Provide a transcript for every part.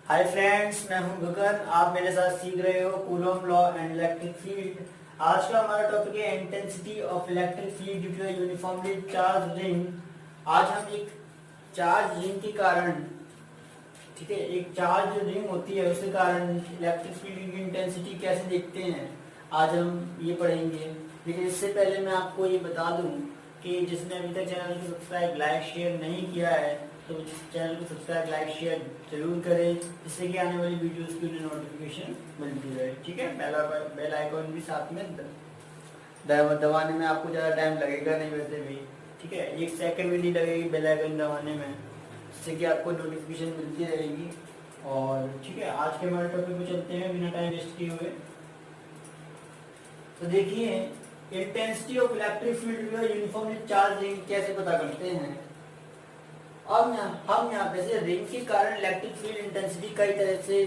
Hi friends, मैं हूं गगन। आप मेरे साथ सीख रहे हो coulomb law and electric field. आज का हमारा टॉपिक है intensity of electric field due to a uniformly charge ring. आज हम एक चार्ज रिंग के कारण, ठीक है, एक चार्ज रिंग होती है उसके कारण इलेक्ट्रिक फील्ड की इंटेंसिटी कैसे देखते हैं, आज हम ये पढ़ेंगे। लेकिन इससे पहले मैं आपको ये बता दूं कि जिसने अभी तक चैनल को सब्सक्राइब लाइक शेयर नहीं किया है तो चैनल को सब्सक्राइब लाइक शेयर जरूर करें, जिससे कि आने वाली वीडियोस की नोटिफिकेशन मिलती रहे। ठीक है, बेल आइकॉन भी साथ में दबाने में आपको ज़्यादा टाइम लगेगा नहीं वैसे भी। ठीक है, 1 सेकंड भी नहीं लगेगी बेल आइकन दबाने में, जिससे कि आपको नोटिफिकेशन मिलती रहेगी। और ठीक है, आज के हमारे टॉपिक पे चलते हैं बिना टाइम वेस्ट किए हुए। तो देखिए, intensity of electric field uniformly charge ring कैसे पता करते हैं। अब हम यहाँ पे से रिंग के कारण इलेक्ट्रिक फील्ड इंटेंसिटी कई तरह से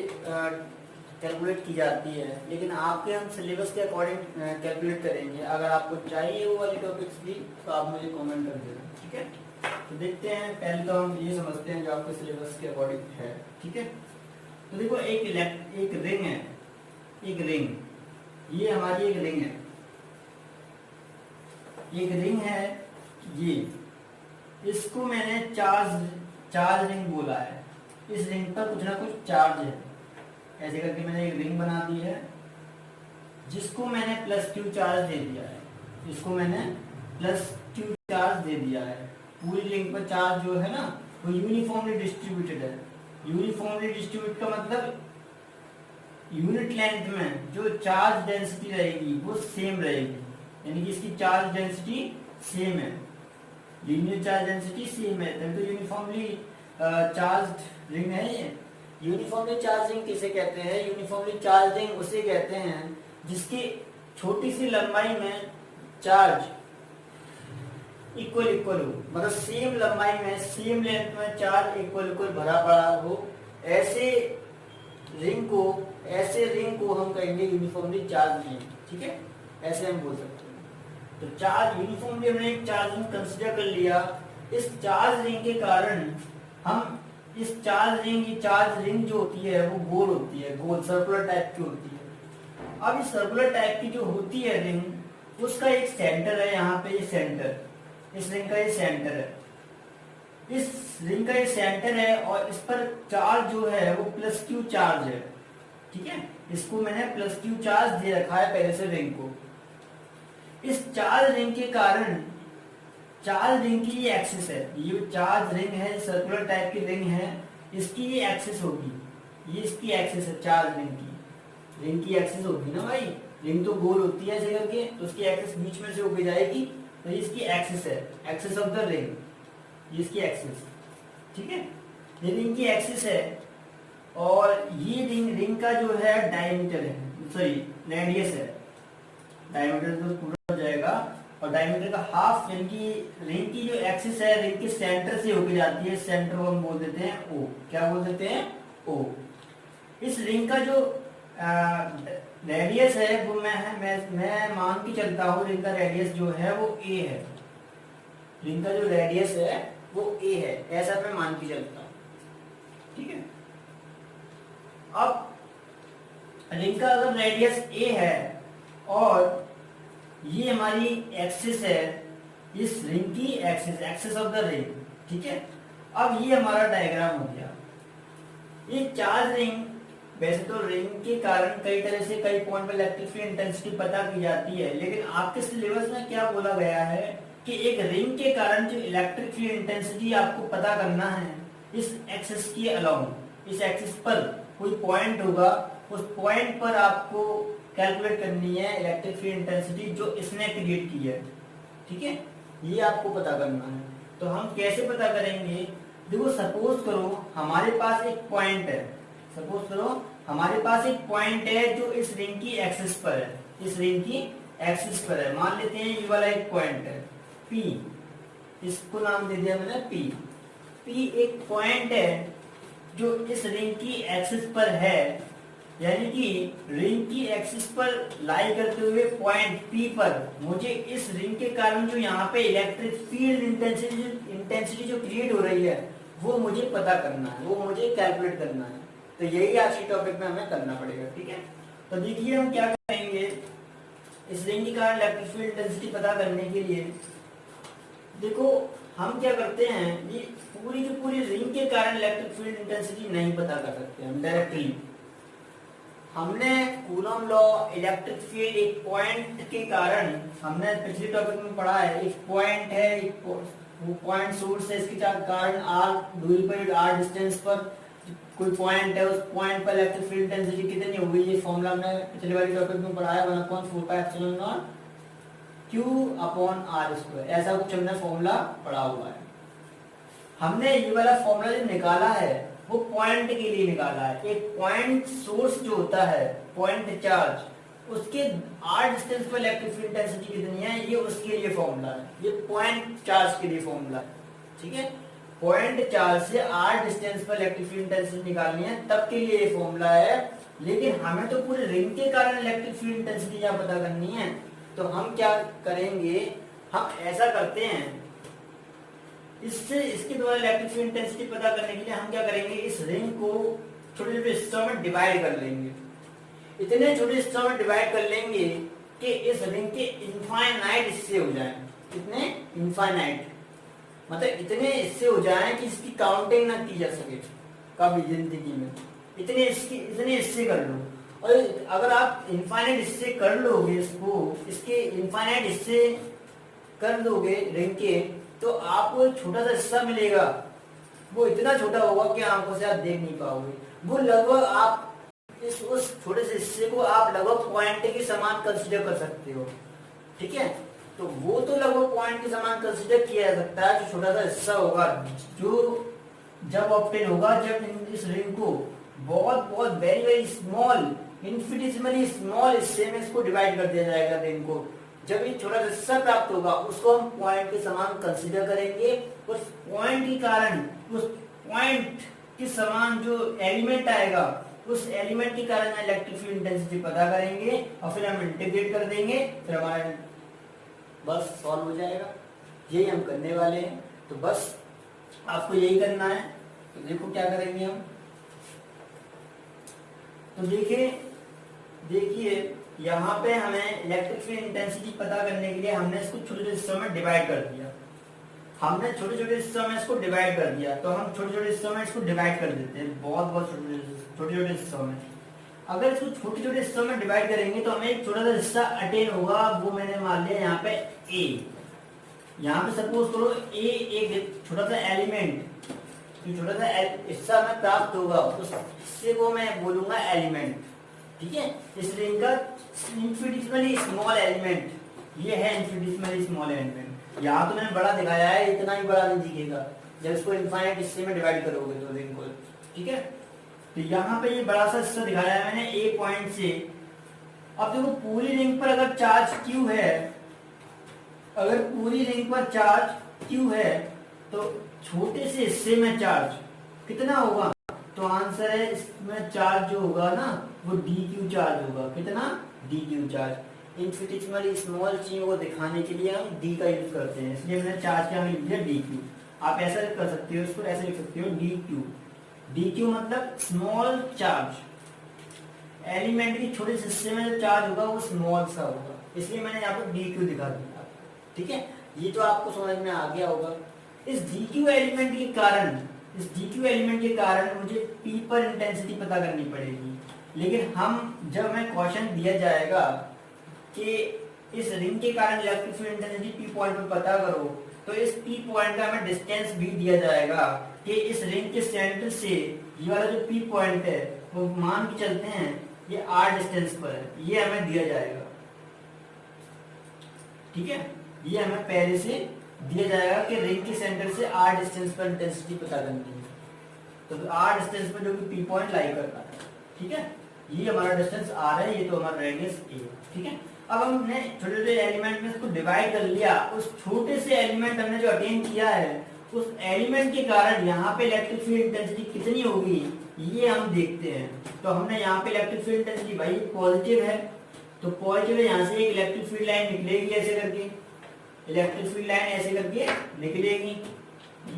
कैलकुलेट की जाती है, लेकिन आपके हम सिलेबस के अकॉर्डिंग कैलकुलेट करेंगे। अगर आपको चाहिए वो वाली टॉपिक्स भी तो आप मुझे कमेंट कर देना। ठीक है, तो देखते हैं। पहले तो हम ये समझते हैं जो आपके सिलेबस के अकॉर्डिंग है। ठीक है, तो देखो एक रिंग है, एक रिंग, ये हमारी एक रिंग है, एक रिंग है ये, इसको मैंने चार्ज रिंग बोला है। इस रिंग पर कुछ ना कुछ चार्ज है, ऐसे करके मैंने एक रिंग बना दी है जिसको मैंने प्लस क्यू चार्ज दे दिया है। इसको मैंने प्लस क्यू चार्ज दे दिया है। पूरी रिंग पर चार्ज जो है ना वो यूनिफॉर्मली डिस्ट्रीब्यूटेड है। यूनिफॉर्मली डिस्ट्रीब्यूट का मतलब यूनिट लेंथ में जो चार्ज डेंसिटी रहेगी वो सेम रहेगी, यानी कि इसकी चार्ज डेंसिटी सेम है, लीनियर चार्ज डेंसिटी सेम है। तो यूनिफॉर्मली चार्ज रिंग है ये। यूनिफॉर्मली चार्ज रिंग किसे कहते हैं? यूनिफॉर्मली चार्ज रिंग उसे कहते हैं जिसकी छोटी सी लंबाई में चार्ज इक्वल इक्वल हो, मतलब सेम लंबाई में सेम लेंथ में चार्ज इक्वल इक्वल भरा पड़ा हो। ऐसे रिंग को हम कहेंगे यूनिफॉर्मली चार्ज रिंग। ठीक है, ऐसे हम बोल सकते हैं। तो चार्ज यूनिफॉर्मली हमने एक चार्ज रिंग कंसीडर कर लिया। इस चार्ज रिंग के कारण हम इस चार्ज रिंग जो होती है वो गोल होती है, गोल सर्कुलर टाइप की होती है। अब इस सर्कुलर टाइप की जो होती है रिंग, उसका एक सेंटर है, यहाँ पे ये सेंटर, इस रिंग का ये सेंटर है, इस रिंग का ये सेंटर है और इस पर चार्ज जो है वो प्लस क्यू चार्ज है। ठीक है, इसको मैंने प्लस क्यू चार्ज दे रखा है पहले से रिंग को। इस चार्ज रिंग के कारण चार्ज रिंग की ये एक्सिस है, ये चार्ज रिंग है, सर्कुलर टाइप की रिंग है, इसकी ये एक्सिस होगी, ये इसकी एक्सिस है चार्ज रिंग की एक्सिस होगी ना भाई। रिंग तो गोल होती है ऐसे करके, तो उसकी एक्सिस बीच में से होके जाएगी, तो इसकी एक्सिस है, एक्सिस ऑफ द रिंग, ये इसकी एक्सिस। ठीक है, ये रिंग की एक्सिस है और ये रिंग का जो है डायमीटर है, सॉरी रेडियस है। डायमीटर तो पूरा हो जाएगा और डायमीटर का हाफ, यानी कि रिंग की जो एक्सिस है रिंग के सेंटर से होके जाती है, सेंटर को हम बोल देते हैं ओ। क्या बोल देते हैं? ओ। इस रिंग का जो रेडियस है वो मैं मान के चलता हूँ, रिंग का रेडियस जो है वो ए है। रिंग का जो रेडियस है वो ए है, ऐसा मैं मान के चलता हूँ। ठीक है, अब रिंग का अगर रेडियस ए है और ये हमारी एक्सिस है, इस रिंग की एक्सिस ऑफ द रिंग। ठीक है, अब ये हमारा डायग्राम हो गया। ये चार्ज रिंग, वैसे तो रिंग के कारण कई तरह से कई पॉइंट पर इलेक्ट्रिक फील्ड इंटेंसिटी पता की जाती है, लेकिन आपके सिलेबस में क्या बोला गया है कि एक रिंग के कारण जो इलेक्ट्रिक फील्ड इंटेंसिटी आपको पता करना है, इस एक्सिस की अलोंग, इस एक्सिस पर कोई पॉइंट होगा, उस पॉइंट पर आपको कैलकुलेट करनी है इलेक्ट्रिक फील्ड इंटेंसिटी जो इसने क्रिएट की है। ठीक है, ये आपको पता करना है। तो हम कैसे पता करेंगे? देखो, सपोज करो हमारे पास एक पॉइंट है, सपोज करो हमारे पास एक पॉइंट है जो इस रिंग की एक्सिस पर है, इस रिंग की एक्सिस पर है। मान लेते हैं ये वाला एक पॉइंट है P, इसको नाम दे दिया मैंने P। P एक पॉइंट है जो इस रिंग की एक्सिस पर है, यानी कि रिंग की एक्सिस पर लाई करते हुए पॉइंट P पर मुझे इस रिंग के कारण जो यहाँ पे इलेक्ट्रिक फील्ड इंटेंसिटी जो क्रिएट हो रही है वो मुझे पता करना है, वो मुझे कैलकुलेट करना है। तो यही आज की टॉपिक में हमें करना पड़ेगा, ठीक है। तो देखिए हम क्या करेंगे, इस रिंग के कारण इलेक्ट्रिक फील्ड इंटेंसिटी पता करने के लिए देखो हम क्या करते हैं, ये पूरी की पूरी रिंग के कारण इलेक्ट्रिक फील्ड इंटेंसिटी नहीं पता कर सकते हम डायरेक्टली। हमने कूलॉम लॉ, इलेक्ट्रिक फील्ड, एक पॉइंट के कारण, हमने पिछले टॉपिक में पढ़ा है, एक पॉइंट है, एक वो पॉइंट सोर्स है, इसके कारण आर दूरी पर, आर डिस्टेंस पर कोई पॉइंट है, उस पॉइंट पर इलेक्ट्रिक फील्ड इंटेंसिटी कितनी होगी, ये फॉर्मूला हमने पिछले वाली टॉपिक में पढ़ा है, 1/4πε0 Q/r², ऐसा कुछ हमने फॉर्मूला पढ़ा हुआ है। हमने ये वाला फॉर्मूला जो निकाला है वो पॉइंट के लिए निकाला है। एक पॉइंट सोर्स जो होता है, पॉइंट चार्ज, उसके आर डिस्टेंस पर इलेक्ट्रिक फील्ड इंटेंसिटी कितनी है, ये उसके लिए फॉर्मूला है, ये पॉइंट चार्ज के लिए फॉर्मूला है, ठीक है। पॉइंट चार्ज से आर डिस्टेंस पर इलेक्ट्रिक फील्ड इंटेंसिटी निकालनी है, तब के लिए ये फॉर्मूला है। लेकिन हमें तो पूरे रिंग के कारण इलेक्ट्रिक फील्ड इंटेंसिटी यहाँ पता करनी है, तो हम क्या करेंगे, हम ऐसा करते हैं, इससे इसके द्वारा इलेक्ट्रिक फील्ड इंटेंसिटी पता करने के लिए हम क्या करेंगे, इस रिंग को छोटे छोटे हिस्सों में डिवाइड कर लेंगे। इतने छोटे हिस्सों में डिवाइड कर लेंगे कि इस रिंग के इनफाइनाइट हिस्से हो जाएं। कितने? इनफाइनाइट, मतलब इतने हिस्से हो जाएं कि इसकी काउंटिंग ना की जा सके कभी जिंदगी में। इतने हिस्से कर लो, और अगर आप इनफाइनाइट हिस्से कर लोगे, इसके इनफाइनाइट हिस्से कर दोगे रिंग के, तो आपको एक छोटा सा हिस्सा मिलेगा, वो इतना छोटा होगा कि आंखों से आप देख नहीं पाओगे। वो लगभग आप उस छोटे से हिस्से को आप लगभग पॉइंट के समान कंसीडर कर सकते हो, ठीक है। तो वो तो लगभग पॉइंट के समान कंसीडर किया जा सकता है, जो छोटा सा हिस्सा होगा, जो जब ऑब्टेन होगा, जब इस रिंग को बहुत बहुत वेरी वेरी स्मॉल, इन्फिनिटेसिमली स्मॉल हिस्से में इसको डिवाइड कर दिया जाएगा रिंग को। जब ये छोटा हिस्सा प्राप्त होगा, उसको हम पॉइंट के समान कंसीडर करेंगे। उस पॉइंट के कारण, उस पॉइंट के समान जो एलिमेंट आएगा, उस एलिमेंट के कारण इलेक्ट्रिक फील्ड इंटेंसिटी पता करेंगे, और फिर हम इंटीग्रेट कर देंगे, फिर हमारा बस सॉल्व हो जाएगा। यही हम करने वाले हैं, तो बस आपको यही करना है। तो देखो क्या करेंगे हम, तो देखिए यहाँ पे हमें इलेक्ट्रिक फील्ड इंटेंसिटी पता करने के लिए हमने इसको छोटे छोटे हिस्सों में डिवाइड कर दिया। हमने छोटे छोटे हिस्सों में इसको डिवाइड कर दिया, तो हम छोटे छोटे हिस्सों में इसको डिवाइड कर देते हैं, बहुत बहुत छोटे छोटे हिस्सों में। अगर इसको छोटे छोटे हिस्सों में डिवाइड करेंगे तो हमें एक छोटा सा हिस्सा अटेन होगा, वो मैंने मान लिया यहाँ पे ए। यहाँ पे सपोज करो ए एक छोटा सा एलिमेंट, जो छोटा सा हिस्सा हमें प्राप्त होगा, उस हिस्से को मैं बोलूंगा एलिमेंट, ठीक है। इस रिंग का इन्फिनिटेसिमली स्मॉल एलिमेंट, ये है इन्फिनिटेसिमली स्मॉल एलिमेंट। यहाँ तो मैंने बड़ा दिखाया है, इतना ही बड़ा नहीं दिखेगा जब इसको इनफाइनाइट हिस्से में डिवाइड करोगे तो रिंग को, ठीक है। तो यहाँ पे ये बड़ा सा हिस्सा दिखाया है मैंने ए पॉइंट से। अब देखो पूरी रिंग पर अगर चार्ज Q है, अगर पूरी रिंग पर चार्ज Q है, तो छोटे से हिस्से में चार्ज कितना होगा, तो आंसर है इसमें चार्ज जो होगा ना, वो dq चार्ज होगा। कितना? dq charge. इन्फिनिटेसिमली स्मॉल चीज को दिखाने के लिए हम d का यूज करते हैं, इसलिए मैंने चार्ज क्या लिख दिया dq। आप ऐसा कर सकते हो, इसको ऐसे लिख सकते हो dq। dq मतलब स्मॉल चार्ज, एलिमेंट के छोटे हिस्से में जो चार्ज होगा वो स्मॉल सा होगा, इसलिए मैंने यहाँ पर dq दिखा दिया, ठीक है। ये तो आपको समझ में आ गया होगा। इस dq एलिमेंट के कारण, इस dq एलिमेंट के कारण मुझे p पर इंटेंसिटी पता करनी पड़ेगी। लेकिन हम जब हमें क्वेश्चन दिया जाएगा कि इस रिंग के कारण electric field intensity p point पर पता करो, तो इस p पॉइंट का हमें डिस्टेंस भी दिया जाएगा कि इस रिंग के सेंटर से ये वाला जो p पॉइंट है, वो मान के चलते हैं ये r डिस्टेंस पर है, ये हमें दिया जाएगा, ठीक है। ये हमें पहले से दिया जाएगा कि रिंग के सेंटर से r डिस्टेंस पर इंटेंसिटी पता करनी है, तो r डिस्टेंस पर जो कि p पॉइंट लाई करता है, ठीक है। ये हमारा डिस्टेंस r है, ये तो हमारा रेडियस a है, ठीक है। अब हमने छोटे छोटे एलिमेंट में इसको डिवाइड कर लिया, उस छोटे से एलिमेंट हमने जो अटेन किया है, उस एलिमेंट के कारण यहाँ पे इलेक्ट्रिक फील्ड इंटेंसिटी कितनी होगी ये हम देखते हैं। तो हमने यहाँ पे इलेक्ट्रिक फील्ड इंटेंसिटी भाई पॉजिटिव है, तो पॉजिटिव है, यहाँ से एक इलेक्ट्रिक फील्ड लाइन निकलेगी ऐसे करके, इलेक्ट्रिक फील्ड लाइन ऐसे करके निकलेगी,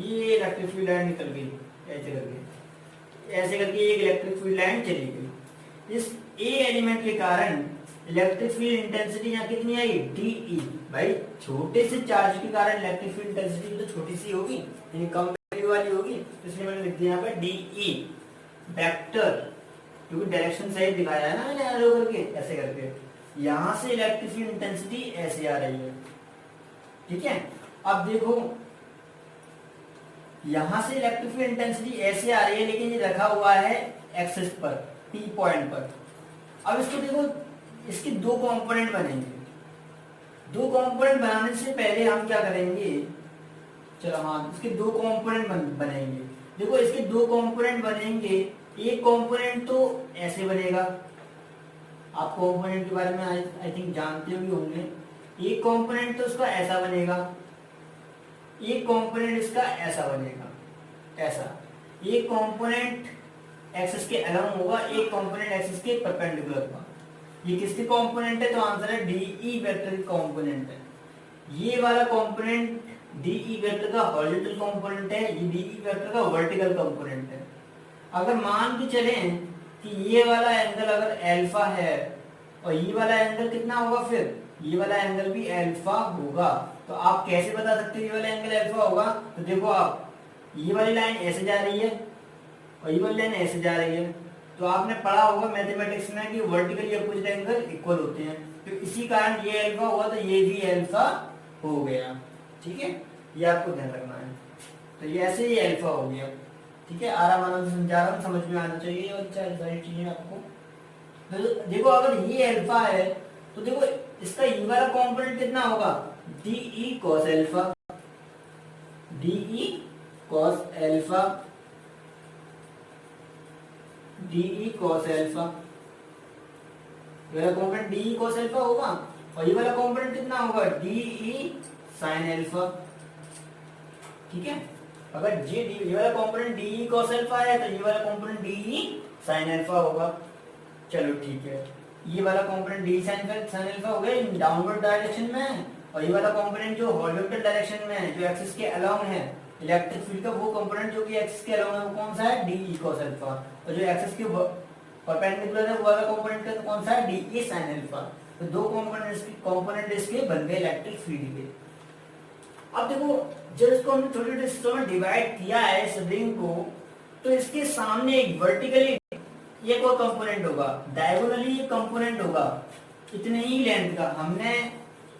ये इलेक्ट्रिक फील्ड लाइन निकल गई ऐसे करके, ऐसे करके एक इलेक्ट्रिक फील्ड लाइन चली गई। इस ए एलिमेंट के कारण इलेक्ट्रिक फील्ड इंटेंसिटी यहाँ कितनी आई, डी। भाई छोटे से चार्ज के कारण इलेक्ट्रिक फील्ड इंटेंसिटी तो छोटी सी होगी, यानी कम वैल्यू वाली होगी, इसलिए मैंने लिख दिया यहाँ पे डी वेक्टर, क्योंकि डायरेक्शन सही दिखाया है ना मैंने एरो करके, ऐसे करके यहां से इलेक्ट्रिक फील्ड इंटेंसिटी ऐसे आ रही है। ठीक है, अब देखो यहां से इलेक्ट्रिक फील्ड इंटेंसिटी ऐसे आ रही है, लेकिन ये रखा हुआ है एक्सिस पर, पी पॉइंट पर। अब इसको देखो, इसके दो कंपोनेंट बनेंगे। दो कंपोनेंट बनाने से पहले हम क्या करेंगे, चलो हाँ, इसके दो कंपोनेंट बनेंगे। देखो इसके दो कंपोनेंट बनेंगे, एक कंपोनेंट तो ऐसे बनेगा, आप कंपोनेंट के बारे में आई थिंक जानते भी होंगे। एक कंपोनेंट तो उसका ऐसा बनेगा, एक कंपोनेंट इसका ऐसा बनेगा, ऐसा। एक कंपोनेंट एक्सिस के अलोंग होगा, एक कंपोनेंट एक्सिस के परपेंडिकुलर होगा। ये किसके कंपोनेंट है, तो आंसर है डीई वेक्टर के कंपोनेंट है। ये वाला कंपोनेंट डीई वेक्टर का हॉरिजॉन्टल कंपोनेंट है, ये डीई वेक्टर का वर्टिकल कंपोनेंट है। अगर मान के चलें कि ये वाला एंगल अगर अल्फा है और ये वाला एंगल कितना होगा, फिर ये वाला एंगल भी अल्फा होगा, तो आप कैसे बता सकते हो ये वाला एंगल अल्फा होगा। तो देखो आप, ये वाली लाइन ऐसे जा रही है और ये वाली लाइन ऐसे जा रही है, तो आपने पढ़ा होगा मैथमेटिक्स में कि वर्टिकली अपोजिट एंगल इक्वल होते हैं, तो इसी कारण ये अल्फा हुआ तो ये भी अल्फा हो गया। ठीक है, ये आपको ध्यान रखना है। तो ये ऐसे ही अल्फा हो गया। ठीक है, आराम आराम से समझा रहा हूँ, समझ में आना चाहिए और सारी चीजें आपको। तो देखो अगर ये अल्फा है तो देखो इसका ये वाला कंपोनेंट कितना होगा, D cos alpha, D cos alpha, D cos alpha. ये वाला कंपोनेंट डी कॉस अल्फा होगा और ये वाला कंपोनेंट कितना होगा, डी साइन अल्फा। ठीक है, अगर ये वाला कंपोनेंट डी कॉस अल्फा है तो ये वाला कंपोनेंट डी साइन अल्फा होगा। चलो ठीक है, ये वाला कंपोनेंट डी साइन अल्फा हो गया डाउनवर्ड डायरेक्शन में, और ये वाला कंपोनेंट जो हॉरिजॉन्टल डायरेक्शन में है, जो एक्सिस के अलोंग है इलेक्ट्रिक फील्ड का, वो कंपोनेंट जो कि एक्सिस के अलोंग है वो कौन सा है, डी कॉस अल्फा। और जो एक्सिस के परपेंडिकुलर है वो वाला कंपोनेंट कौन सा है, डी साइन अल्फा। तो दो कंपोनेंट इसके बन गए इलेक्ट्रिक फील्ड के। अब देखो जब इसको हमने छोटे छोटे हिस्सों में डिवाइड किया है इस रिंग को, तो इसके सामने एक वर्टिकली एक और कंपोनेंट होगा, डायगोनली एक कंपोनेंट होगा, इतने ही लेंथ का। हमने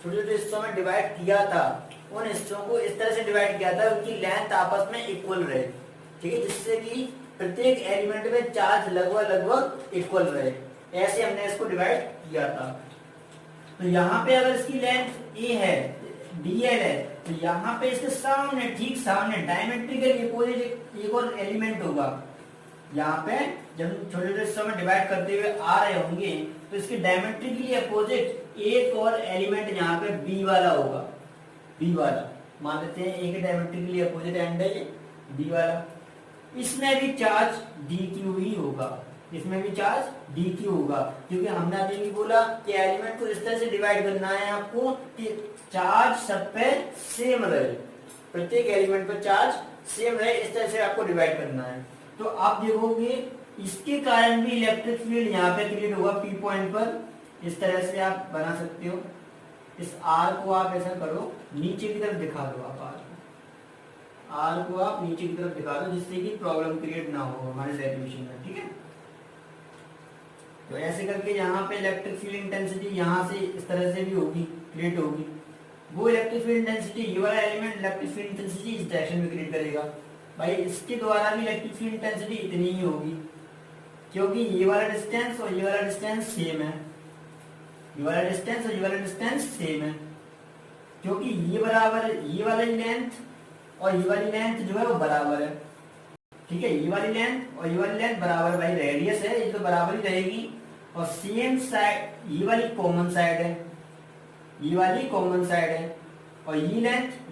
छोटे छोटे हिस्सों में डिवाइड किया था, उन हिस्सों को इस तरह से डिवाइड किया था उनकी लेंथ आपस में इक्वल रहे। ठीक है, जिससे कि प्रत्येक एलिमेंट में चार्ज लगभग इक्वल रहे, ऐसे हमने इसको डिवाइड किया था। तो यहाँ पे अगर इसकी लेंथ ए है, डीएल है, तो यहाँ पे इसके सामने, ठीक सामने डायमेट्रिकली अपोजिट एक और एलिमेंट होगा। यहाँ पे जब छोटे छोटे हिस्सों में डिवाइड करते हुए आ रहे होंगे तो इसके डायमेट्रिकली अपोजिट एक और एलिमेंट यहाँ पे बी वाला होगा, बी वाला मान लेते हैं, एक डायमेट्रिकली अपोजिट एंड है ये बी वाला। इसमें भी चार्ज डी क्यू ही होगा, इसमें भी चार्ज डी क्यू होगा, क्योंकि हमने अभी भी बोला कि एलिमेंट को इस तरह से डिवाइड करना है आपको कि चार्ज सब पे सेम रहे, प्रत्येक एलिमेंट पर चार्ज सेम रहे, इस तरह से आपको डिवाइड करना है। तो आप देखोगे इसके कारण भी इलेक्ट्रिक फील्ड यहाँ पे क्रिएट होगा पी पॉइंट पर, इस तरह से आप बना सकते हो। इस आर को आप ऐसा करो, नीचे की तरफ दिखा दो, आप आर को आप नीचे की तरफ दिखा दो, जिससे कि प्रॉब्लम क्रिएट ना हो हमारे सॉल्यूशन में। ठीक है, तो ऐसे करके यहाँ पे इलेक्ट्रिक फील्ड इंटेंसिटी यहाँ से इस तरह से भी होगी, क्रिएट होगी। वो इलेक्ट्रिक फील्ड इंटेंसिटी, ये वाला एलिमेंट इलेक्ट्रिक फील्ड इंटेंसिटी इस डायरेक्शन में क्रिएट करेगा। भाई इसके द्वारा भी इलेक्ट्रिक फील्ड इंटेंसिटी इतनी ही होगी, क्योंकि ये वाला डिस्टेंस और ये वाला डिस्टेंस सेम है, ये वाला डिस्टेंस और ये वाला डिस्टेंस सेम है, क्योंकि ये बराबर, ये वाली लेंथ और ये वाली लेंथ जो है वो बराबर है। ठीक है, ये वाली लेंथ और ये वाली लेंथ बराबर, भाई रेडियस है ये तो बराबर ही रहेगी, और सेम साइड, ये वाली कॉमन साइड है, ये वाली कॉमन साइड है, और ये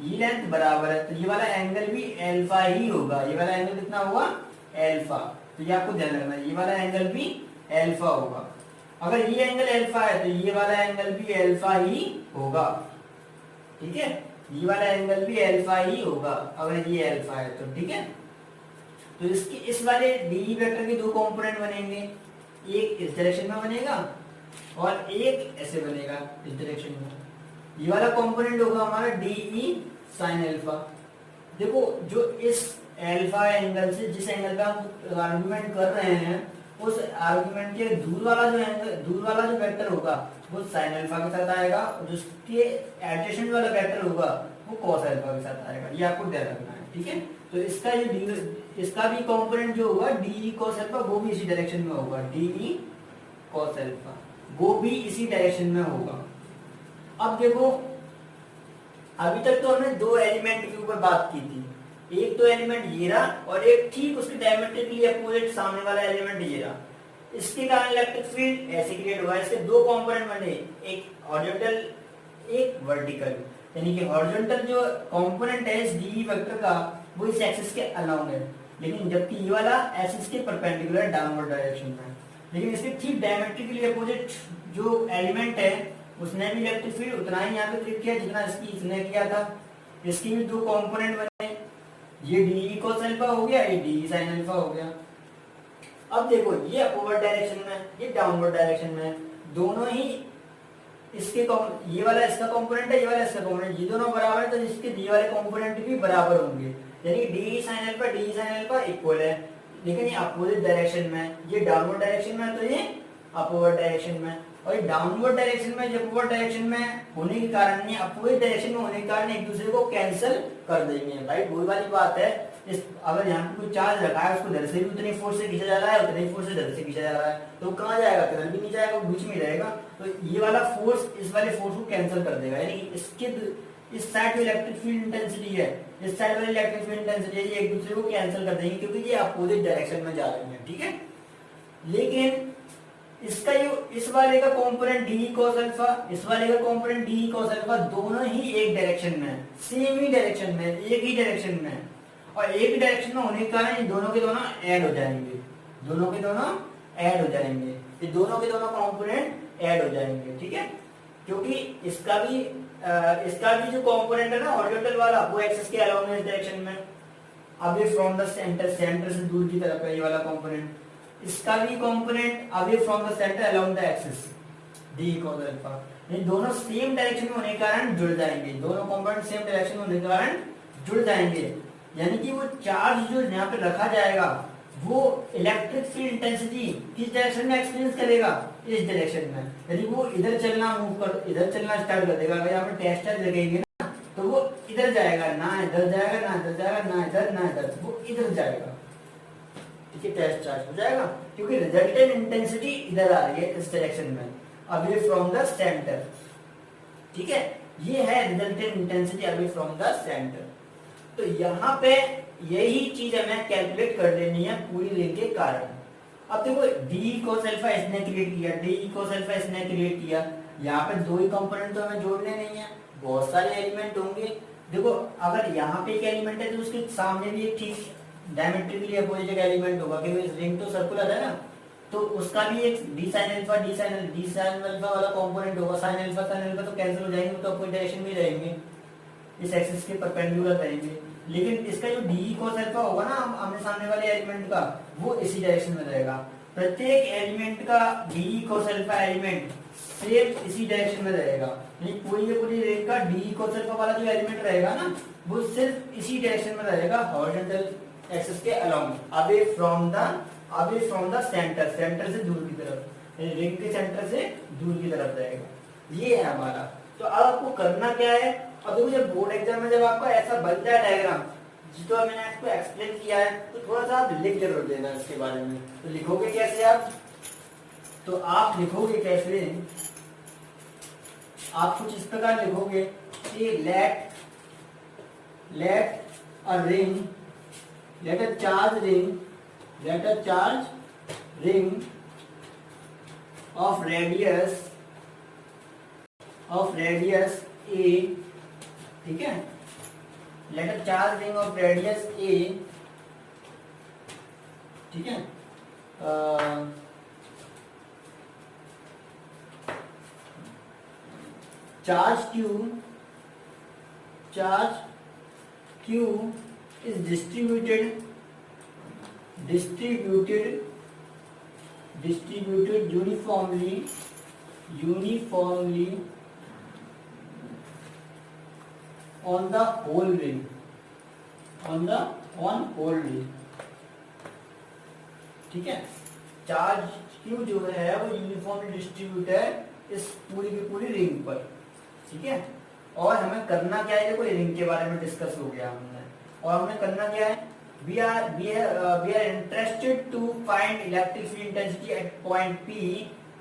लेंथ बराबर है, तो ये वाला एंगल भी अल्फा ही होगा। ये वाला एंगल कितना होगा, अल्फा। तो ये आपको ध्यान रखना है, ये वाला एंगल भी अल्फा होगा। अगर ये एंगल अल्फा है तो ये वाला एंगल भी अल्फा ही होगा। ठीक है, ये वाला एंगल भी अल्फा ही होगा अगर ये अल्फा है तो। ठीक है, तो इसकी इस वाले डी वेक्टर के दो कंपोनेंट बनेंगे, एक इस डायरेक्शन में बनेगा और एक ऐसे बनेगा इस डायरेक्शन में। ये वाला कंपोनेंट होगा हमारा डी ई साइन अल्फा। देखो जो इस अल्फा एंगल से जिस एंगल का हम आर्गुमेंट कर रहे हैं उस आर्गुमेंट के दूर वाला जो एंगल, दूर वाला जो वेक्टर होगा वो साइन अल्फा के साथ आएगा और जिसके एडजेसेंट वाला वेक्टर होगा वो कॉस अल्फा के साथ आएगा। ये आपको ध्यान रखना है, ठीक है। तो इसका जो इसका भी कंपोनेंट जो होगा डी कॉस अल्फा वो भी इसी डायरेक्शन में होगा, डी कॉस अल्फा वो भी इसी डायरेक्शन में होगा। अब देखो अभी तक तो हमने दो एलिमेंट के ऊपर बात की थी, एक तो एलिमेंट ये रहा और एक ठीक उसके डायमेट्रिकली अपोजिट सामने वाला एलिमेंट ये रहा। इसके कारण इलेक्ट्रिक फील्ड ऐसे क्रिएट हुआ। इसके दो कंपोनेंट बने, एक हॉरिजॉन्टल एक वर्टिकल, यानी कि हॉरिजॉन्टल जो कंपोनेंट है इस डी वेक्टर का वो इस एक्सिस के अलोंग है, लेकिन जबकि ये वाला एक्सिस के परपेंडिकुलर डाउनवर्ड डायरेक्शन में। लेकिन इसके ठीक डायमेट्रिकली अपोजिट जो एलिमेंट है उसने भी इलेक्ट्रिक फील्ड उतना ही यहाँ पे क्रिएट किया जितना इसने किया था। इसकी भी दो कंपोनेंट बने, ये डी cos अल्फा हो गया, ये डी sin अल्फा हो गया। अब देखो ये अपवर्ड डायरेक्शन में, ये डाउनवर्ड डायरेक्शन में, दोनों ही इसके ये वाला इसका कंपोनेंट है, ये वाला इसका कंपोनेंट, ये दोनों बराबर है तो इसके दी वाले कंपोनेंट भी बराबर होंगे, यानी डी sin अल्फा इक्वल है। लेकिन ये अपोजिट डायरेक्शन में, ये डाउनवर्ड डायरेक्शन में तो ये अपवर्ड डायरेक्शन में, और ये डाउनवर्ड डायरेक्शन में जब अपवर्ड डायरेक्शन में होने के कारण ये अपोजिट डायरेक्शन में होने के कारण एक दूसरे को कैंसिल कर देंगे। भाई वही वाली बात है, इस अगर यहाँ पे कोई चार्ज रखा है उसको इधर से भी उतनी फोर्स से खींचा जा रहा है, उतनी फोर्स से इधर से खींचा जा रहा है, तो वो कहाँ जाएगा, किधर भी नहीं जाएगा, बीच में रहेगा। तो ये वाला फोर्स इस वाले फोर्स को कैंसिल कर देगा, यानी इसके इस साइड में इलेक्ट्रिक फील्ड इंटेंसिटी है, इस साइड वाली इलेक्ट्रिक फील्ड इंटेंसिटी है, ये एक दूसरे को कैंसिल कर देंगे क्योंकि ये अपोजिट डायरेक्शन में जा रही है, ठीक है। लेकिन इसका जो इस वाले का कंपोनेंट डी cos अल्फा, इस वाले का कंपोनेंट डी cos अल्फा, दोनों ही एक डायरेक्शन में, सेम ही डायरेक्शन में, एक ही डायरेक्शन में, और एक ही डायरेक्शन में होने के कारण ये दोनों के दोनों ऐड हो जाएंगे, दोनों के दोनों ऐड हो जाएंगे, ये दोनों के दोनों कंपोनेंट ऐड हो जाएंगे, ठीक है। क्योंकि इसका भी जो कंपोनेंट है ना हॉरिजॉन्टल वाला वो एक्सिस के अलोंग इस डायरेक्शन में, away from the centre, centre से दूर की तरफ है ये वाला कंपोनेंट। इसका भी component away from the centre along the axis D cos alpha. ये दोनों सेम डायरेक्शन में होने के कारण जुड़ जाएंगे, दोनों कंपोनेंट सेम डायरेक्शन में होने के कारण जुड़ जाएंगे, यानी कि वो चार्ज जो यहाँ पे रखा जाएगा वो इलेक्ट्रिक फील्ड इंटेंसिटी किस डायरेक्शन में एक्सपीरियंस करेगा, इस डायरेक्शन में। यदि वो इधर चलना इधर चलना स्टार्ट कर देगा, अगर यहाँ पे टेस्ट चार्ज लगेंगे ना तो वो इधर जाएगा, ना इधर जाएगा, ना इधर जाएगा, ना इधर ना इधर, वो इधर जाएगा, ठीक है, टेस्ट चार्ज हो जाएगा क्योंकि रिजल्टेंट इंटेंसिटी इधर आ रही है इस डायरेक्शन में, अवे फ्रॉम द सेंटर, ठीक है। ये है resultant intensity away from the centre. तो यहाँ पे यही चीज हमें कैलकुलेट कर लेनी है पूरी रिंग के कारण। अब देखो डी cos अल्फा इसने क्रिएट किया, डी cos अल्फा इसने क्रिएट किया, यहाँ पे दो ही कंपोनेंट तो हमें जोड़ने नहीं है, बहुत सारे एलिमेंट होंगे। देखो अगर यहाँ पे एक एलिमेंट है तो उसके सामने भी एक ठीक डायमेट्रिकली अपोजिट एलिमेंट होगा क्योंकि रिंग तो सर्कुलर है ना, तो उसका भी एक डी sin अल्फा वाला कंपोनेंट होगा। sin अल्फा तो कैंसिल हो जाएंगे, तो अपोजिट डायरेक्शन में रहेंगे, इस एक्सिस के परपेंडिकुलर रहेंगे। लेकिन इसका जो डी cos अल्फा होगा ना आमने सामने वाले एलिमेंट का, वो इसी डायरेक्शन में रहेगा। प्रत्येक एलिमेंट का D cos alpha element same इसी डायरेक्शन में रहेगा, यानी पूरी रेंज का डी cos अल्फा वाला जो एलिमेंट रहेगा ना वो सिर्फ इसी डायरेक्शन में रहेगा, हॉरिजॉन्टल एक्सिस के along, away from the centre, centre से दूर की तरफ, रिंग के सेंटर से दूर की तरफ रहेगा। ये है हमारा। तो अब आपको करना क्या है, अब देखो जब बोर्ड एग्जाम में जब आपका ऐसा बन जाए डायग्राम जिसको मैंने आपको एक्सप्लेन किया है, तो थोड़ा सा आप लिख जरूर देना इसके बारे में। तो लिखोगे कैसे आप, तो आप लिखोगे कैसे, आप कुछ इस प्रकार लिखोगे कि let a ring, let a charge ring of radius a, ठीक है, let a charge ring of radius a, ठीक है, charge q is distributed distributed uniformly on the whole ring, on whole ring, ठीक है। चार्ज क्यू जो है वो uniformly distribute है इस पूरी की पूरी रिंग पर, ठीक है। और हमें करना क्या है, देखो रिंग के बारे में डिस्कस हो गया हमने, और हमें करना क्या है, we are interested to find electric field intensity at point P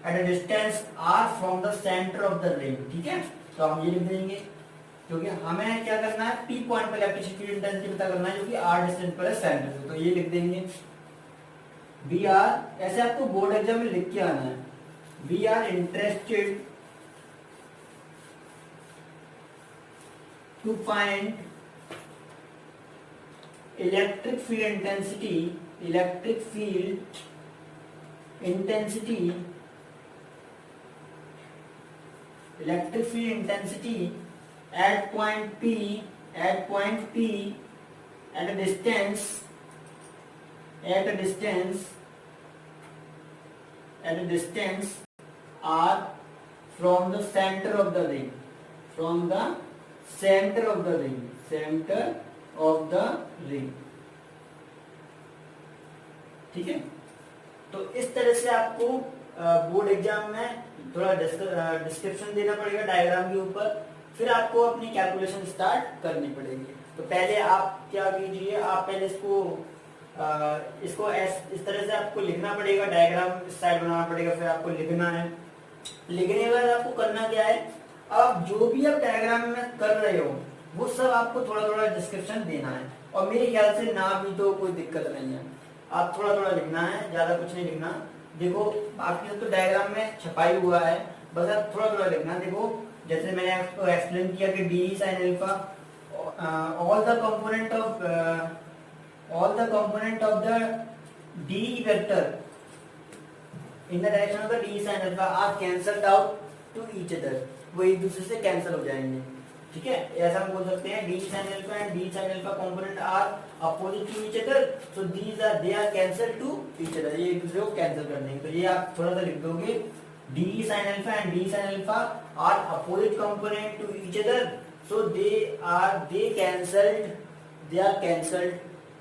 at a distance r from the center of the ring, ठीक है। तो हम ये लिख देंगे, क्योंकि हमें क्या करना है, P पॉइंट पर इलेक्ट्रिक फील्ड इंटेंसिटी पता करना है जो कि r डिस्टेंस पर है सेंटर से, तो ये लिख देंगे वी आर, ऐसे आपको बोर्ड एग्जाम में लिख के आना है, we are interested to find electric field intensity at point P at a distance r from the center of the ring, ठीक है। तो इस तरह से आपको बोर्ड एग्जाम में थोड़ा डिस्क्रिप्शन देना पड़ेगा डायग्राम के ऊपर, फिर आपको अपनी कैलकुलेशन स्टार्ट करनी पड़ेगी। तो पहले आप क्या कीजिए, आप पहले इसको इस तरह से आपको लिखना पड़ेगा, डायग्राम स्टाइल बनाना पड़ेगा, फिर आपको लिखना है। लिखने के बाद आपको करना क्या है, अब जो भी आप डायग्राम में कर रहे हो वो सब आपको थोड़ा थोड़ा डिस्क्रिप्शन देना है, और मेरे ख्याल से ना भी तो कोई दिक्कत नहीं है, आप थोड़ा थोड़ा लिखना है, ज्यादा कुछ नहीं लिखना। देखो बाकी तो डायग्राम में छपाई हुआ है, बस आप थोड़ा थोड़ा लिखना। देखो जैसे मैंने आपको एक्सप्लेन किया कि D sine alpha, all the component of the D vector in the direction of the D sine alpha are cancelled out to each other, वो एक दूसरे से कैंसिल हो जाएंगे, ठीक है। ऐसा हम बोल सकते हैं D sine alpha and D sine alpha component are opposite to each other, so they are cancel to each other, ये एक दूसरे को कैंसिल कर देंगे। तो ये आप थोड़ा सा लिख दोगे, D sine alpha and D sine alpha are opposite component to each other, so they are cancelled.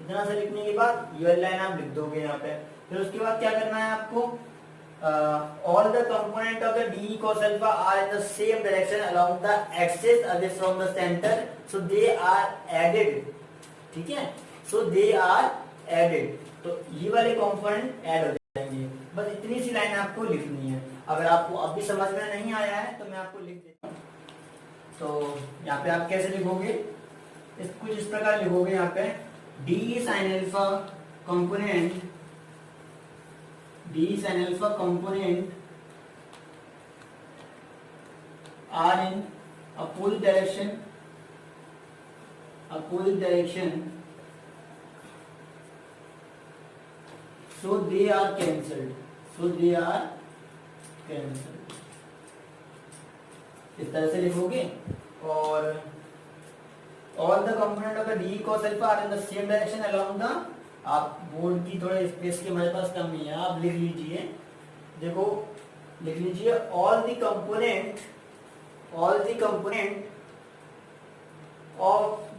इतना सा लिखने के बाद ये लाइन आप लिख दोगे यहाँ पे। फिर उसके बाद क्या करना है आपको, all the component of the d cos alpha are in the same direction along the axis away from the center, so they are added, ठीक है। so they are added, तो ये वाले कंपोनेंट ऐड हो जाएंगे। बस इतनी सी लाइन आपको लिखनी है। अगर आपको अभी समझ में नहीं आया है तो मैं आपको लिख देता हूँ। तो यहाँ पे आप कैसे लिखोगे, कुछ इस प्रकार लिखोगे, यहाँ पे d sin alpha component are in opposite direction, so they are cancelled, इस तरह से लिखोगे। और all the component of the d cos alpha are in the same direction along the, आप बोर्ड की थोड़ा स्पेस की हमारे पास कमी है, आप लिख लीजिए। देखो लिख लीजिए all the component of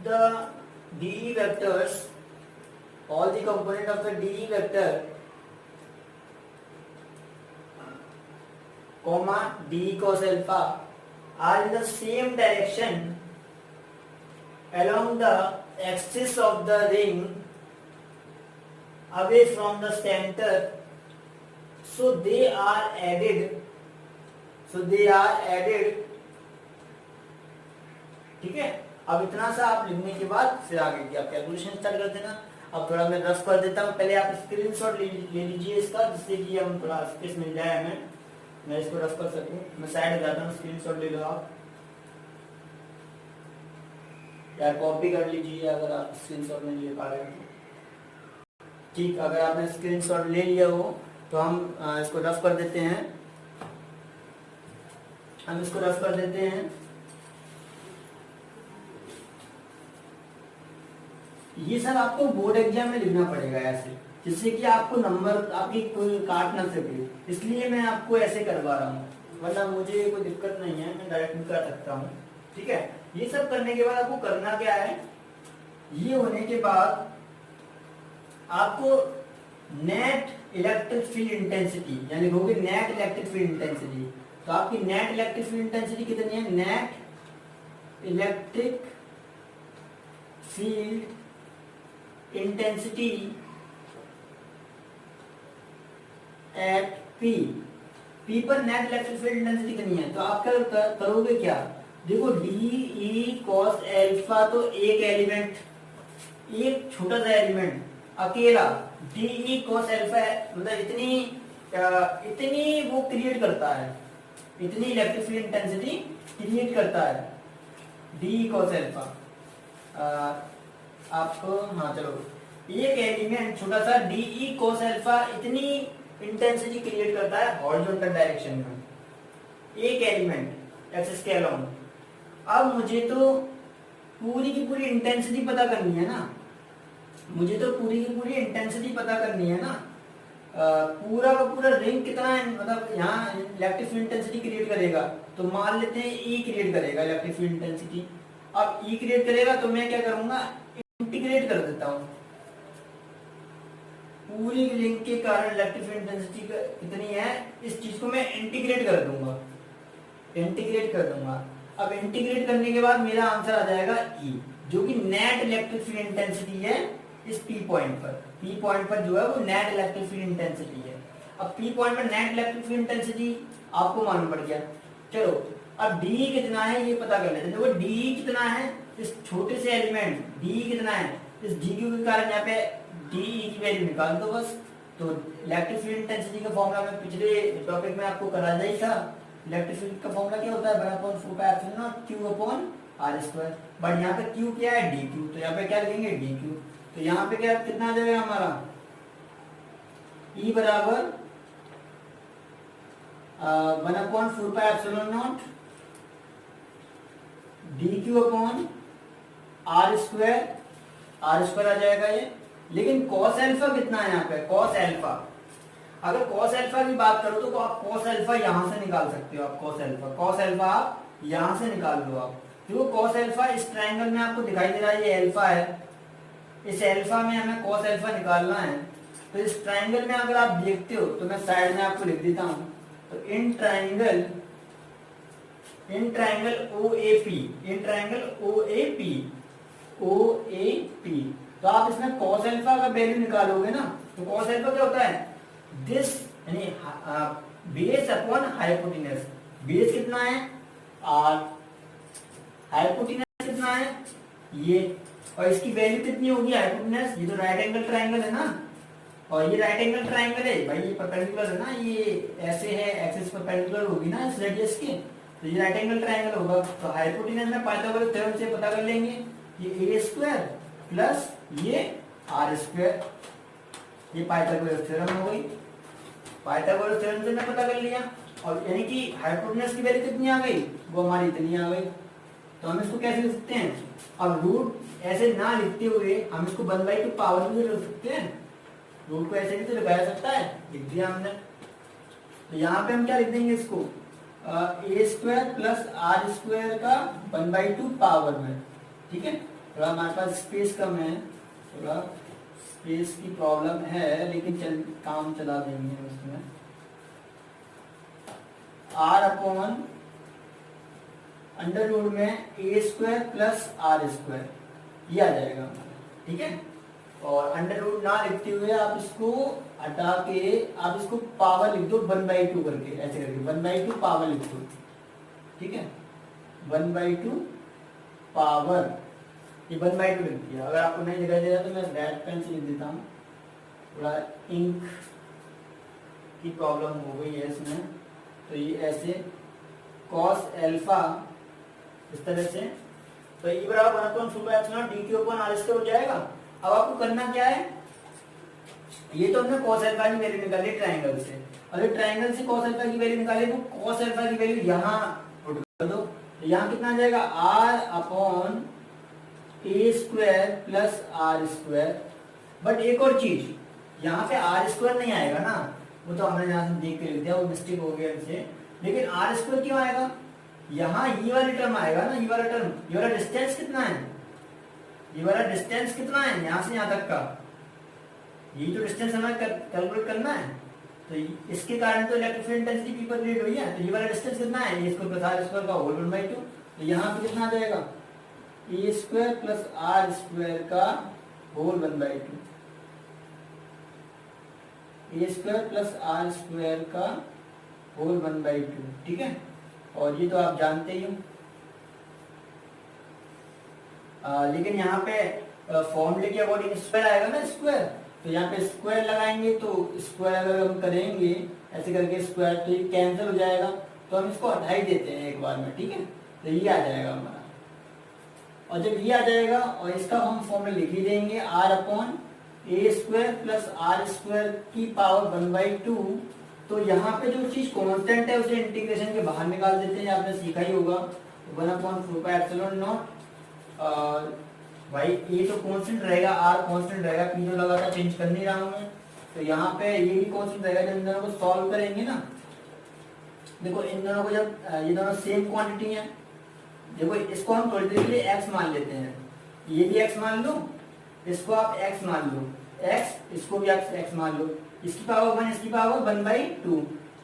the d vectors, comma d cos alpha are in the same direction along the axis of the ring away from the center, so they are added, ठीक है। अब इतना सा आप लिखने के बाद फिर आगे की आप कैलकुलेशन स्टार्ट कर देना। अब थोड़ा मैं रफ कर देता हूँ, पहले आप स्क्रीनशॉट ले लीजिए इसका, जिससे कि हम थोड़ा स्पेस मिल जाए हमें, मैं इसको रफ कर सकूं। मैं साइड हो जाता हूँ, स्क्रीनशॉट ले लो आप, या कॉपी कर लीजिए अगर आप स्क्रीनशॉट नहीं ले पा रहे हैं। ठीक, अगर आपने स्क्रीनशॉट ले लिया हो तो हम इसको रफ कर देते हैं, ये सब आपको बोर्ड एग्जाम में लिखना पड़ेगा ऐसे, जिससे कि आपको नंबर आपकी कोई काट ना सके, इसलिए मैं आपको ऐसे करवा रहा हूँ, वरना मुझे कोई दिक्कत नहीं है, मैं डायरेक्ट भी कर सकता हूँ। ठीक है, ये सब करने के बाद आपको करना क्या है, ये होने के बाद आपको नेट इलेक्ट्रिक फील्ड इंटेंसिटी, यानी लिखोगे नेट इलेक्ट्रिक फील्ड इंटेंसिटी। तो आपकी नेट इलेक्ट्रिक फील्ड इंटेंसिटी कितनी है, net electric field intensity at P, P पर नेट इलेक्ट्रिक फील्ड इंटेंसिटी कितनी है, तो आप क्या करोगे, क्या देखो डी ई कॉस एल्फा, तो एक एलिमेंट, एक छोटा सा एलिमेंट अकेला डी ई कॉस एल्फा है, मतलब इतनी वो क्रिएट करता है, इतनी इलेक्ट्रिक फील्ड इंटेंसिटी क्रिएट करता है डी ई कॉस एल्फा। आपको हाँ चलो, एक एलिमेंट छोटा सा डी ई कॉस एल्फा इतनी इंटेंसिटी क्रिएट करता है हॉरिजॉन्टल डायरेक्शन में, एक एलिमेंट एक्सिस के अलोंग। अब मुझे तो पूरी की पूरी इंटेंसिटी पता करनी है ना, मुझे तो पूरी की पूरी इंटेंसिटी पता करनी है ना, पूरा का पूरा रिंग कितना है, मतलब यहाँ इलेक्ट्रिक फील्ड इंटेंसिटी क्रिएट करेगा, तो मान लेते हैं ई क्रिएट करेगा इलेक्ट्रिक फील्ड इंटेंसिटी। अब ई क्रिएट करेगा तो मैं क्या करूंगा, इंटीग्रेट कर देता हूँ, पूरी रिंग के कारण इलेक्ट्रिक फील्ड इंटेंसिटी कितनी है, इस चीज को मैं इंटीग्रेट कर दूंगा, इंटीग्रेट कर दूंगा। अब इंटीग्रेट करने के बाद मेरा आंसर आ जाएगा ई, जो कि नेट इलेक्ट्रिक फील्ड इंटेंसिटी है इस पी पॉइंट पर, पी पॉइंट पर जो है वो नेट इलेक्ट्रिक फील्ड इंटेंसिटी है। अब पी पॉइंट पर नेट इलेक्ट्रिक फील्ड इंटेंसिटी आपको मालूम पड़ गया। चलो अब डी कितना है ये पता कर लेते हैं। देखो डी कितना है, इस छोटे से एलिमेंट डी कितना है, इस डी क्यू के कारण यहाँ पे डी की वैल्यू निकाल दो बस। तो इलेक्ट्रिक फील्ड इंटेंसिटी का फॉर्मूला में पिछले टॉपिक में आपको करा ही था, इलेक्ट्रिक फील्ड का फॉर्मूला क्या होता है, बड़ा upon 4 pi epsilon not q upon r square. But यहाँ पे q क्या है, dq, तो यहाँ पे क्या लिखेंगे dq। तो यहाँ पे क्या कितना आ जाएगा हमारा, E बराबर 1/4 pi epsilon naught dq upon r square आ जाएगा ये। लेकिन cos अल्फा कितना है यहाँ पे, cos अल्फा, अगर cos अल्फा की बात करो तो आप cos अल्फा यहां से निकाल सकते हो, आप cos अल्फा आप यहां से निकाल लो आप, क्योंकि cos अल्फा इस ट्रायंगल में आपको दिखाई दे रहा है, ये अल्फा है, इस अल्फा में हमें cos अल्फा निकालना है। तो इस ट्रायंगल में अगर आप देखते हो तो मैं साइड में आपको लिख देता हूं, तो इन ट्रायंगल OAP, तो आप इसमें cos अल्फा का वैल्यू निकालोगे ना, तो cos अल्फा क्या होता है, दिस यानी बेस अपॉन हाइपोटेनस। बेस कितना है r, हाइपोटेनस कितना है ये, और इसकी वैल्यू कितनी होगी हाइपोटेनस, ये तो राइट एंगल ट्रायंगल है ना, और ये राइट एंगल ट्रायंगल है भाई, ये परपेंडिकुलर है ना, ये ऐसे है, एक्सिस परपेंडिकुलर होगी ना इस रेडियस के, तो ये राइट एंगल ट्रायंगल होगा। तो हाइपोटेनस में पाइथागोरस थ्योरम से पता कर लेंगे, ये a स्क्वायर प्लस ये r स्क्वायर, ये पाइथागोरस थ्योरम हो गई, पाइथागोरस थ्योरम से मैं पता कर लिया। और यानी कि हाइपोटेनस की वैल्यू कितनी आ गई, वो हमारी इतनी आ गई। तो हम इसको कैसे लिख सकते हैं, अब रूट ऐसे ना लिखते हुए हम इसको 1/2 पावर में लिख सकते हैं, रूट को ऐसे भी तो लिखा जा सकता है, लिख दिया हमने। तो यहाँ पे हम क्या लिख देंगे इसको, a square plus r square का 1/2 पावर में, ठीक है। थोड़ा हमारे पास स्पेस कम है, थोड़ा स्पेस की प्रॉब्लम है, लेकिन काम चला देंगे उसमें। r अपॉन अंडर रूट में a square plus r square, ये आ जाएगा, ठीक है। और अंडर रूट ना लिखते हुए आप इसको हटा के आप इसको पावर लिख दो 1/2 करके, ऐसे करके 1/2 पावर लिख दो, ठीक है, 1/2 पावर, ये 1/2 लिख दिया। अगर आपको नहीं दिखाई दे रहा तो मैं रेड पेन से लिख देता हूँ, थोड़ा इंक की प्रॉब्लम हो गई है इसमें। तो ये ऐसे cos अल्फा इस तरह से, तो e बराबर 1/4 pi epsilon dq upon r square हो जाएगा। अब आपको करना क्या है, ये तो हमने cos अल्फा की वैल्यू निकाली ट्रायंगल से, अगर ट्रायंगल से cos अल्फा की वैल्यू निकाले तो cos अल्फा की वैल्यू यहाँ पुट कर दो, तो यहाँ कितना आ जाएगा, r upon A square plus R square. But एक और चीज, यहाँ पे आर स्क्वायर नहीं आएगा ना, वो तो हमने यहाँ से देख के लिख दिया, वो मिस्टेक हो गया हमसे। लेकिन आर स्क्वायर क्यों आएगा? यहाँ ये वाली टर्म आएगा ना, ये वाला टर्म, ये वाला डिस्टेंस कितना है, ये वाला डिस्टेंस कितना है यहाँ से यहाँ तक का, ये जो डिस्टेंस हमें कैलकुलेट करना है, तो इसके कारण तो इलेक्ट्रिक फील्ड इंटेंसिटी पी पर क्रिएट हुई है। तो ये वाला डिस्टेंस कितना है, A square plus R square का होल 1/2। तो यहाँ पे कितना आ जाएगा, A square plus R square का whole 1/2, A square plus R square का होल 1/2। ठीक है, और ये तो आप जानते ही हो। लेकिन यहाँ पे फॉर्मूले के अकॉर्डिंग स्क्वायर आएगा ना, स्क्वायर, तो यहाँ पे स्क्वायर लगाएंगे, तो स्क्वायर अगर हम करेंगे ऐसे करके स्क्वायर, तो ये कैंसिल हो जाएगा, तो हम इसको हटा ही देते हैं एक बार में। ठीक है, तो ये आ जाएगा हमारा, और जब ये आ जाएगा और इसका हम फॉर्मूला लिख ही देंगे, R upon A square plus R square की पावर 1/2। तो यहाँ पे जो चीज कांस्टेंट है उसे इंटीग्रेशन के बाहर निकाल देते हैं, आपने सीखा ही होगा, 1/4πε0। भाई ये तो कांस्टेंट रहेगा, आर कांस्टेंट रहेगा, पी जो लगा था चेंज कर नहीं रहा हूं मैं, तो यहाँ पे ये भी कांस्टेंट रहेगा। जब इन दोनों को सॉल्व करेंगे ना, देखो इन दोनों को जब ये दोनों सेम क्वांटिटी है, देखो इसको हम थोड़ी देर के लिए x मान लेते हैं, ये भी x मान लो, इसको आप x मान लो, x, इसको भी आप x मान लो, इसकी पावर 1, इसकी पावर 1/2,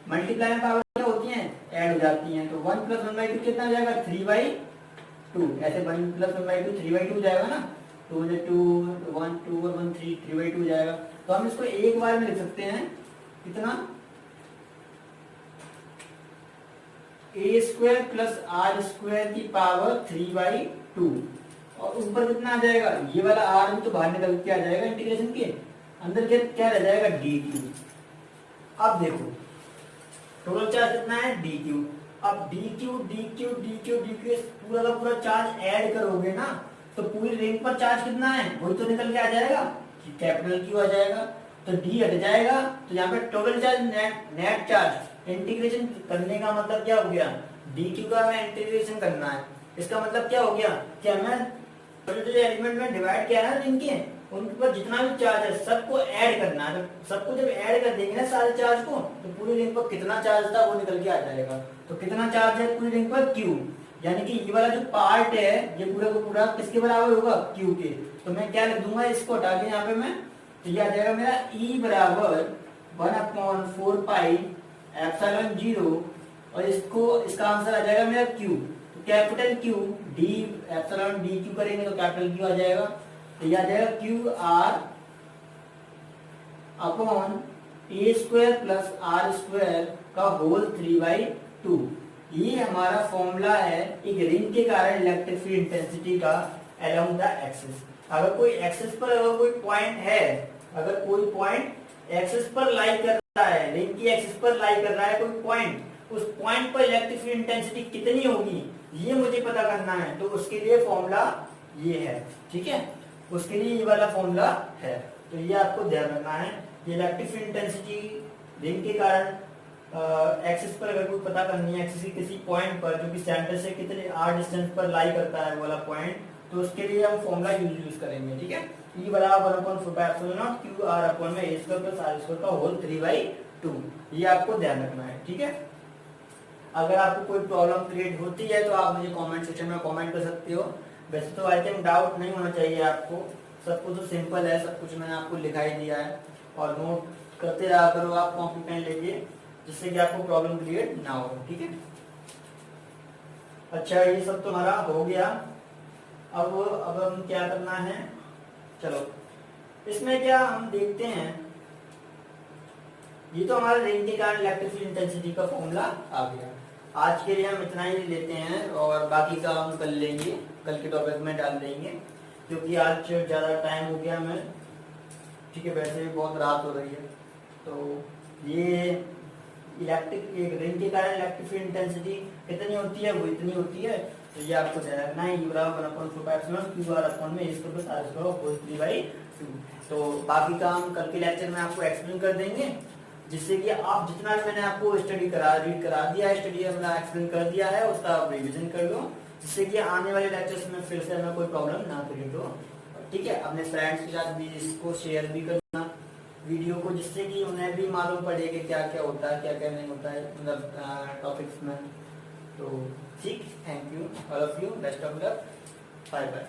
मल्टीप्लाई में पावर क्या होती हैं, ऐड हो जाती हैं, तो 1 + 1/2 कितना हो जाएगा, 3/2। ऐसे 1 + 1/2 3/2 हो जाएगा ना, 2 1 2 1 2 और 1 3 3/2 हो जाएगा। तो हम इसको एक बार में लिख सकते हैं, कितना, ए स्क्वायर प्लस आर स्क्वायर की पावर 3/2, और ऊपर कितना आ जाएगा, ये वाला आर भी तो बाहर निकल के आ जाएगा इंटीग्रेशन के अंदर, क्या रह जाएगा, डी क्यू। अब देखो टोटल चार्ज कितना है, डी क्यू। अब D Q D Q D Q D Q पूरा का पूरा चार्ज ऐड करोगे ना, तो पूरी रिंग पर चार्ज कितना है, वही तो निकल के आ जाएगा, कैपिटल क्यू आ जाएगा। तो डी हट जाएगा, तो यहाँ पे total charge, net charge, integration करने का मतलब क्या हो गया, डी क्यू का हमें इंटीग्रेशन करना है। इसका मतलब क्या हो गया कि हमें जो एलिमेंट में डिवाइड किया है ना रिंग के, उनके ऊपर जितना भी चार्ज है सबको ऐड करना है। सबको जब ऐड कर देंगे ना सारे चार्ज को, तो पूरी रिंग पर कितना चार्ज था वो निकल के आ जाएगा। तो कितना चार्ज है पूरी रिंग पर, Q, यानी कि ये वाला जो पार्ट है ये पूरा का पूरा किसके बराबर होगा, Q के। तो मैं क्या लिख दूंगा, इसको हटा के यहाँ पे मैं, तो ये आ जाएगा मेरा E बराबर 1/4πε0, और इसका आंसर आ जाएगा मेरा Q। तो capital Q, D epsilon D Q करेंगे तो कैपिटल Q आ जाएगा। तो ये आ जाएगा Q R upon A square plus R square का होल 3/2। ये हमारा फॉर्मूला है एक रिंग के कारण इलेक्ट्रिक फील्ड इंटेंसिटी का अलोंग द एक्सिस। अगर कोई एक्सिस पर अगर कोई पॉइंट है, अगर कोई पॉइंट एक्सिस पर लाई कर रहा है, रिंग की एक्सिस पर लाई कर रहा है कोई पॉइंट, उस पॉइंट पर इलेक्ट्रिक फील्ड इंटेंसिटी कितनी होगी ये मुझे पता करना है। तो उसके लिए फॉर्मूला ये है, ठीक है, उसके लिए ये वाला फॉर्मूला है। तो ये आपको ध्यान रखना है, ये इलेक्ट्रिक फील्ड इंटेंसिटी रिंग के कारण एक्सिस पर अगर कोई पता करनी है, एक्सिस के किसी पॉइंट पर जो कि सेंटर से कितने आर डिस्टेंस पर लाई करता है वाला पॉइंट, तो उसके लिए हम फॉर्मूला यूज करेंगे, ठीक है। E बराबर 1/4πε0 क्यू आर अपॉन में A square plus R square का होल 3/2। ये आपको ध्यान रखना है, ठीक है। अगर आपको कोई प्रॉब्लम क्रिएट होती है तो आप मुझे कमेंट सेक्शन में कमेंट कर सकते हो। वैसे तो आई थिंक डाउट नहीं होना चाहिए आपको, सब कुछ तो सिंपल है, सब कुछ मैंने आपको लिखाई दिया है। और नोट करते रहा करो, आप कॉपी पेन लीजिए जिससे कि आपको प्रॉब्लम क्रिएट ना हो, ठीक है। अच्छा, ये सब तो हमारा हो गया। अब हम क्या करना है, चलो इसमें क्या हम देखते हैं। ये तो हमारा रिंग के कारण इलेक्ट्रिक फील्ड इंटेंसिटी का फॉर्मूला आ गया। आज के लिए हम इतना ही लेते हैं और बाकी का हम कल लेंगे, कल के टॉपिक में डाल देंगे, क्योंकि आज ज़्यादा टाइम हो गया मैं, ठीक है। वैसे भी बहुत रात हो रही है। तो ये इलेक्ट्रिक एक रिंग के कारण इलेक्ट्रिक फील्ड इंटेंसिटी कितनी होती है, वो इतनी होती है। तो ये आपको ध्यान रखना है, E बराबर 1/4πε0 क्यू आर अपॉन में A square plus R square whole 3/2। तो बाकी का हम कल के लेक्चर में आपको एक्सप्लेन कर देंगे, जिससे कि आप जितना भी मैंने आपको स्टडी रीड करा दिया है, स्टडी अपना एक्सप्लेन कर दिया है, उसका आप रिवीजन कर लो। जिससे कि आने वाले लेक्चर्स में फिर से हमें कोई प्रॉब्लम ना क्रिएट हो। ठीक है, अपने फ्रेंड्स के साथ भी इसको शेयर भी करना वीडियो को, जिससे कि उन्हें भी मालूम पड़े कि क्या क्या होता है, क्या क्या नहीं होता है मतलब टॉपिक्स में। तो ठीक, thank you all of you, best of luck, bye bye.